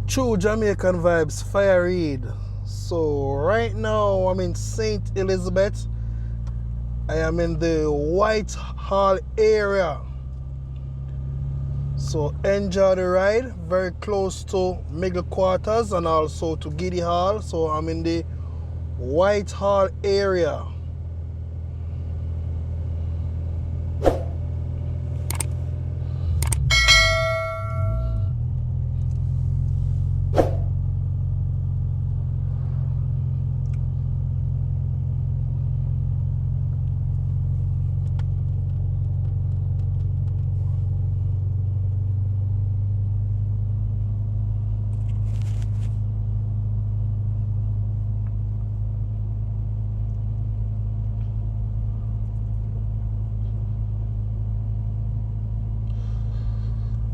True Jamaican vibes, Fire Reid. So right now I'm in St. Elizabeth. I am in the Whitehall area. So enjoy the ride. Very close to Middle Quarters and also to Giddy Hall. So I'm in the Whitehall area.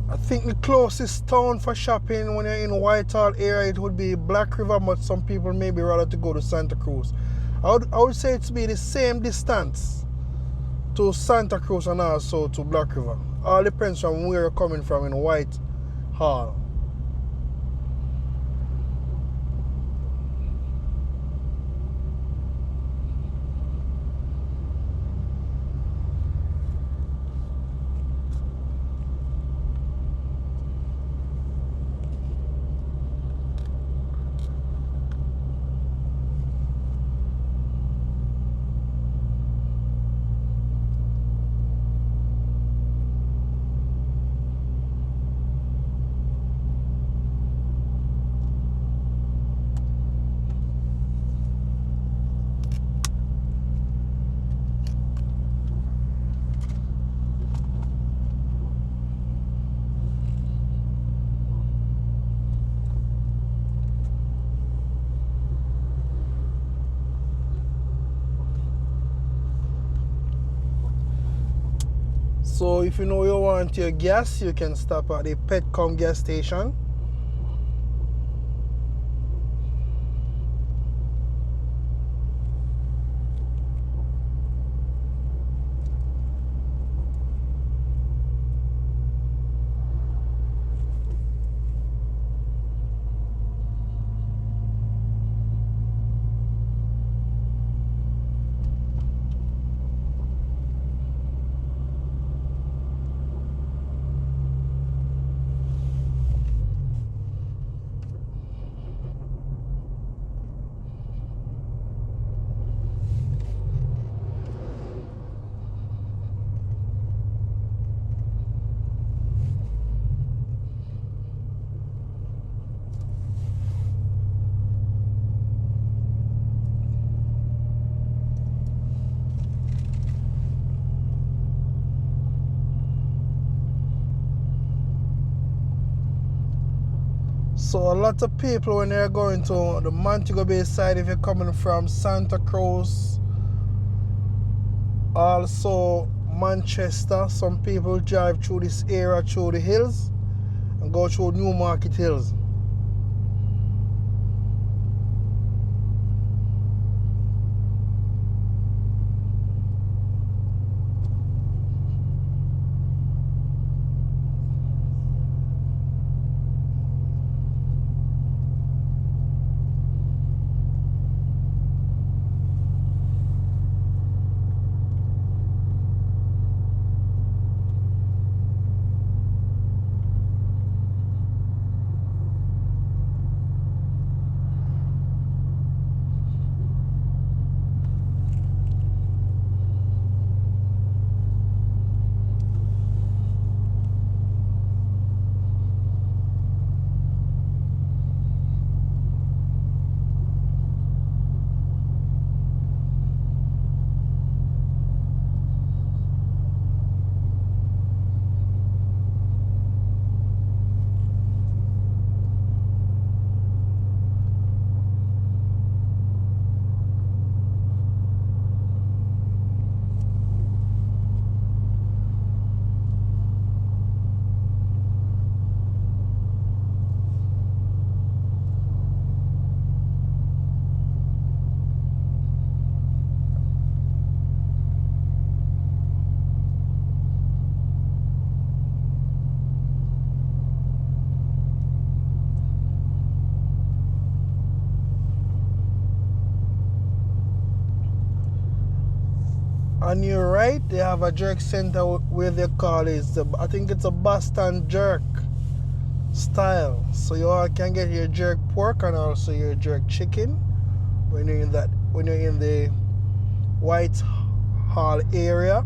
I think the closest town for shopping when you're in Whitehall area it would be Black River, but some people maybe rather to go to Santa Cruz. I would say it's be the same distance to Santa Cruz and also to Black River. All depends from where you're coming from in Whitehall. So if you know you want your gas, you can stop at the Petcom gas station. So a lot of people when they're going to the Montego Bay side, if you're coming from Santa Cruz, also Manchester, some people drive through this area through the hills and go through Newmarket Hills. On your right, they have a jerk center where they call it, I think it's a Boston jerk style. So you all can get your jerk pork and also your jerk chicken when you're in the Whitehall area.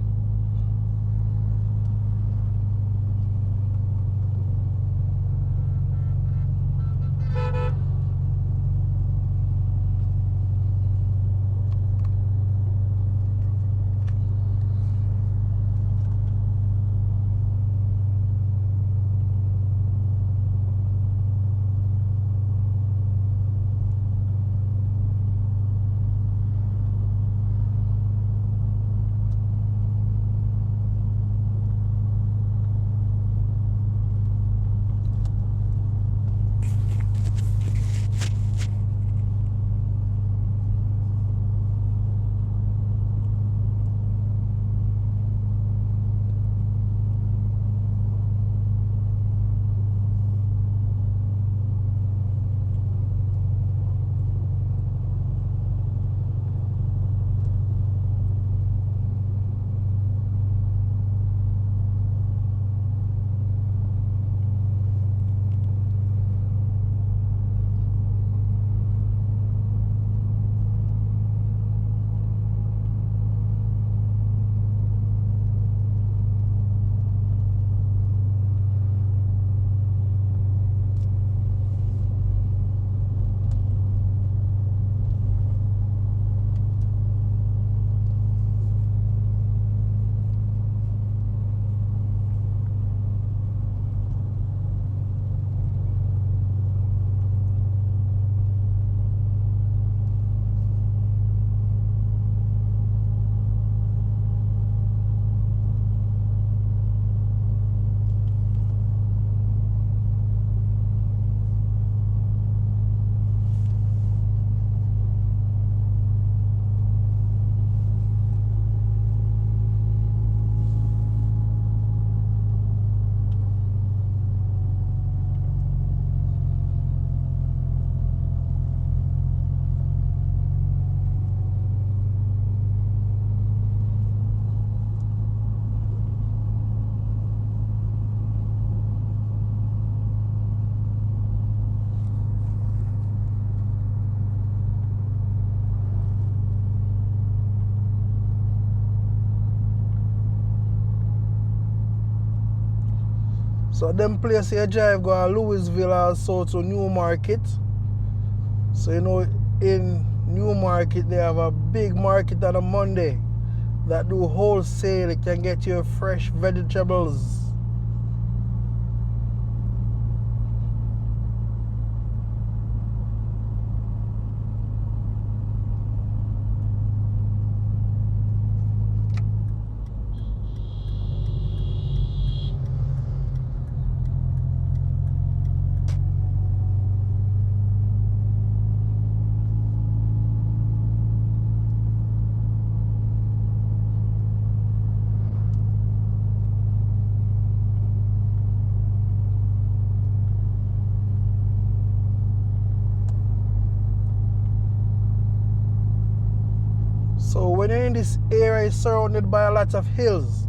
So them place here drive go to Louisville also to Newmarket. So you know in Newmarket they have a big market on a Monday that do wholesale. You can get your fresh vegetables. So when you're in this area, it's surrounded by a lot of hills.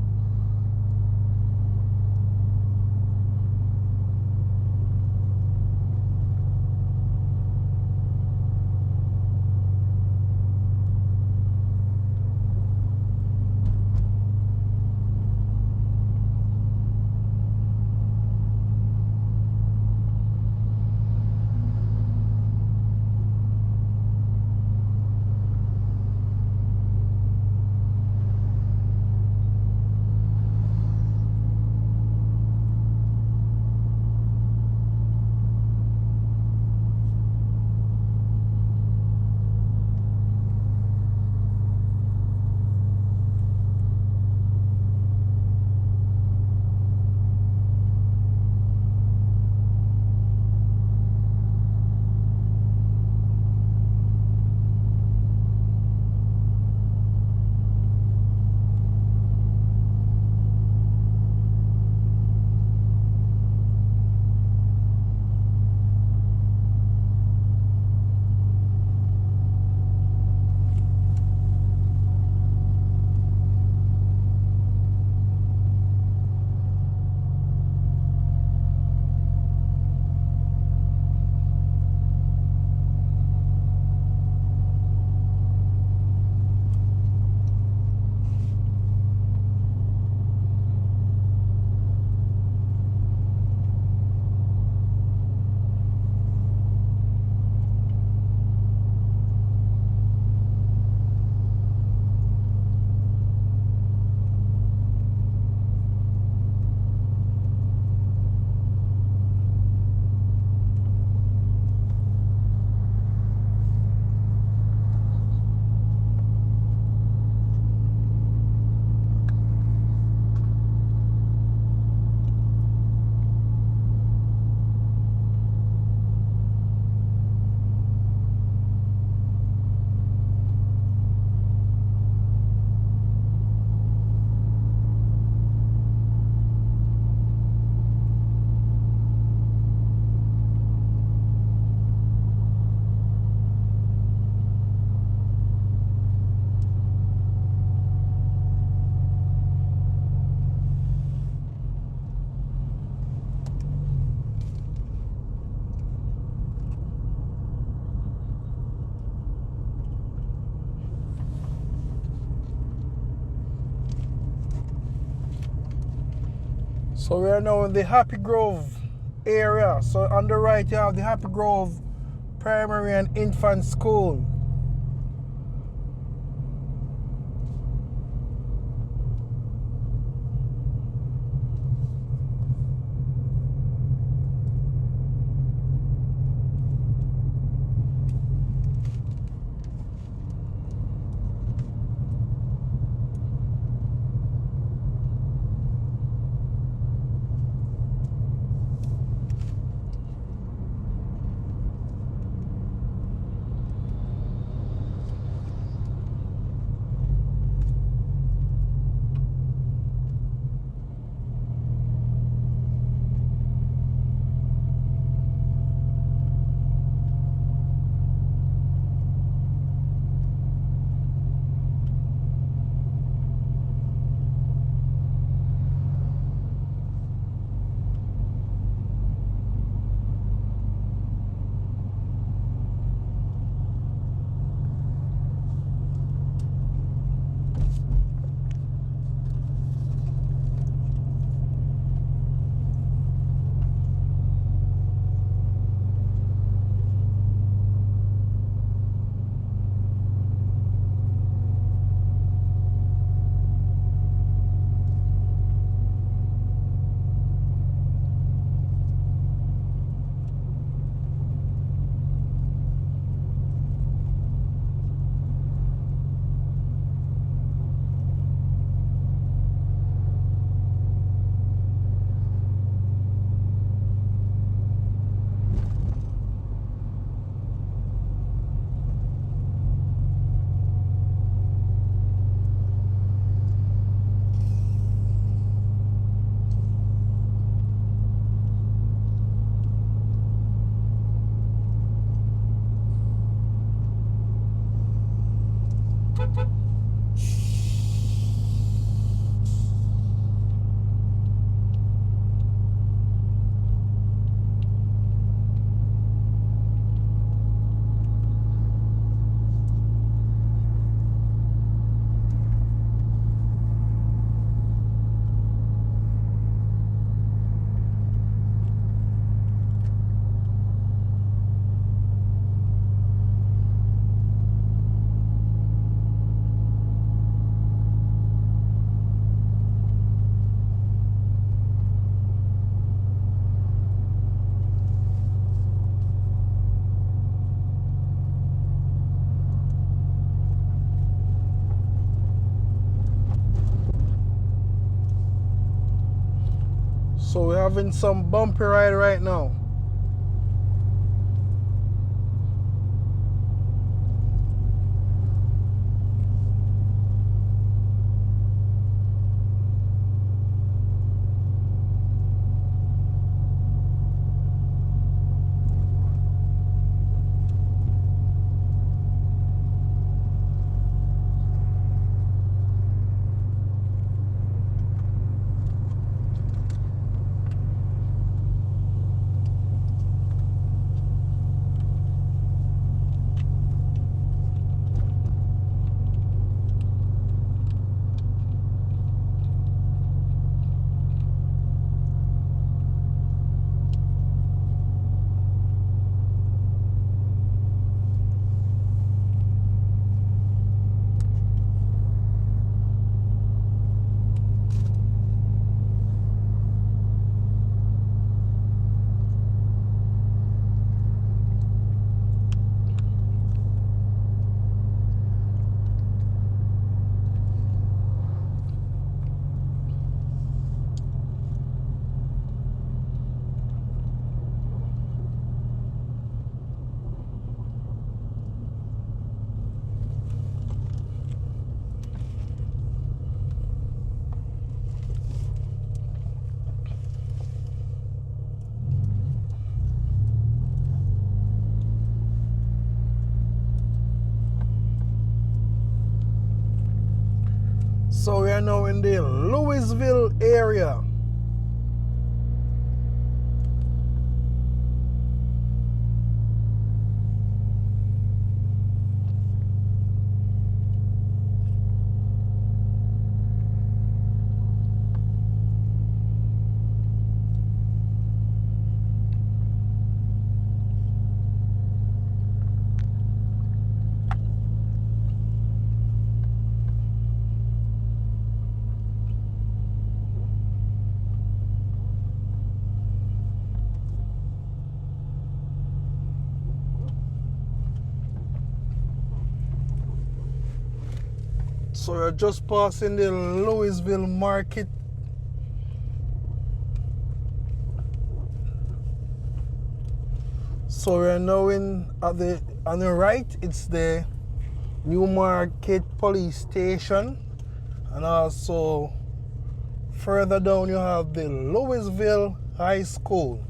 So we are now in the Happy Grove area. So on the right you have the Happy Grove Primary and Infant School. So we're having some bumpy ride right now. So we are now in the Louisville area. So we're just passing the Louisville Market. So we're now on the right, it's the New Market Police Station, and also further down you have the Louisville High School.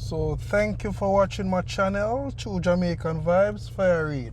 So thank you for watching my channel, True Jamaican Vibes Fire Reid.